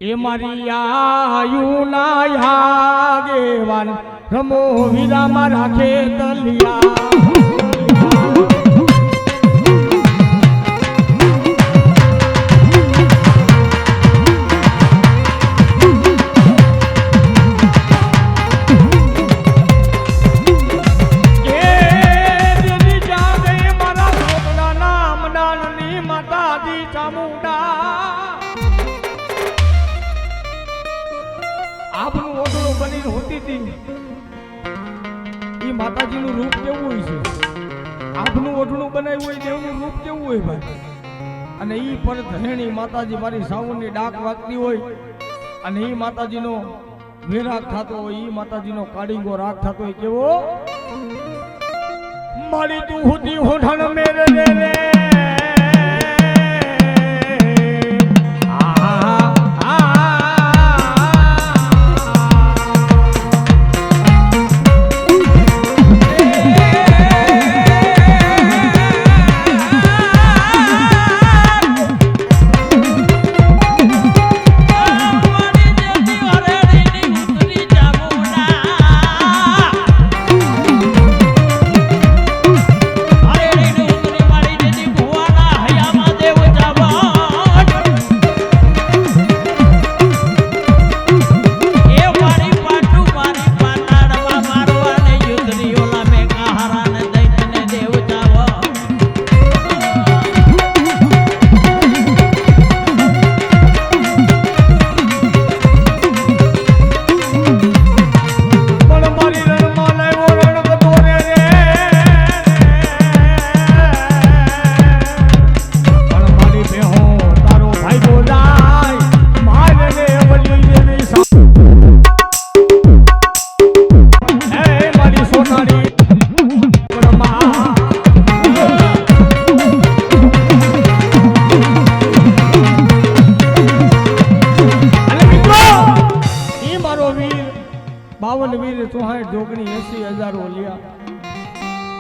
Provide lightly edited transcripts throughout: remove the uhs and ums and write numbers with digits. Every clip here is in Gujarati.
એ મારી આયુ ના આગેવાન રમો વીરામાં રાખે તલિયા માતાજીનું રૂપ કેવું હોય છે? આપનું ઓઢણું બનાવ્યું હોય દેવનું રૂપ કેવું હોય ભાઈ? અને ઈ પર ધરેણી માતાજી મારી સાવનની ડાક વાગતી હોય અને ઈ માતાજીનો વિરાગ થતો હોય, ઈ માતાજીનો કાળીંગો રાગ થતો હોય કેવો? મારી તું હુતી હોઠણ મેરે રે રે જોગણી 80,000 ઓલિયા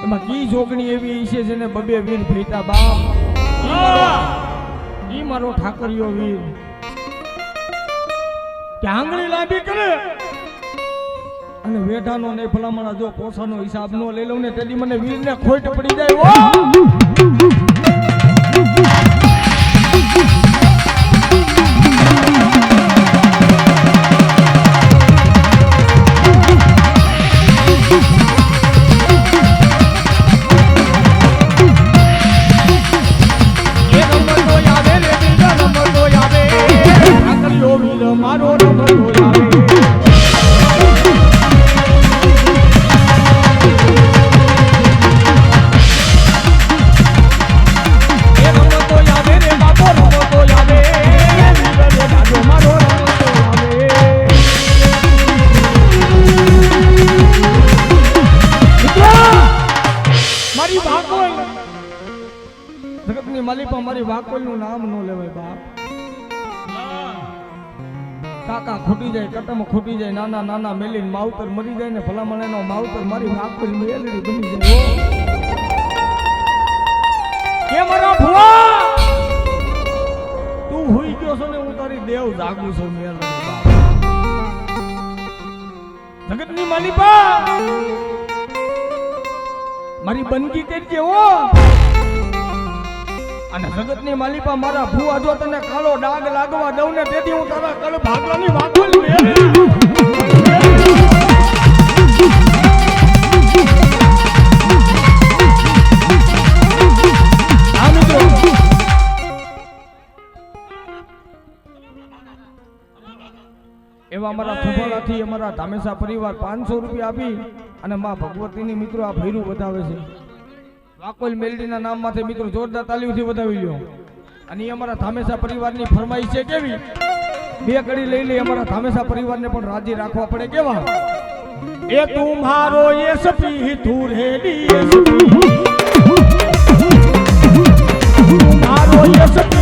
એમાં કી જોગણી એવી છે જેને બબે વીર ભેટા બાપ ઈ મારો ઠાકરિયો વીર કે આંગળી લાંબી કરે અને વેઢાનો ને ભલામણા જો પોસાનો હિસાબ નો લઈ લઉં ને તેદી મને વીરને ખોટ પડી જાય ઓ મારો રમતો આવે એ રમતો આવે રે બાપો રમતો આવે મારો રમતો આવે મારી વાકોલ જગતની માલિકા મારી વાકોલનું નામ ન લેવાય બાપ કાકા ખૂટી જાય કટમ ખૂટી જાય નાના નાના મેલીન માવતર મરી જાય ને ભલામણેનો માવતર મારી વાકલ મેલડી બની જાય કે મારા ભુવા તું હુઈ ગયો છો ને હું તારી દેવ જાગું છું મેલડી બાપ જગતની માલિકા મારી બંદગી કરજે હો અને જગતની માલિકા મારા ભુવા જો તને કાળો ડાગ લાગવા દઉં ને તેથી હું તારા કળ ભાગલાની વાગુલ એવા અમારા થુફાલાથી અમારા ધામેસા પરિવાર 500 રૂપિયા આપી અને માં ભગવતીની મિત્રો આ ભૈરું બતાવે છે વાકોલ મેલડીના નામ માથે મિત્રો જોરદાર તાલીઓથી વધાવી લ્યો અને અમારા ધામેસા પરિવારની ફરમાઈશ છે કેવી બે કડી લઈ લે અમારા ધામેસા પરિવારને પણ રાજી રાખવા પડે કેવા એ તુમ્હારો એસપી તું રેડી એસપી તુમ્હારો એસપી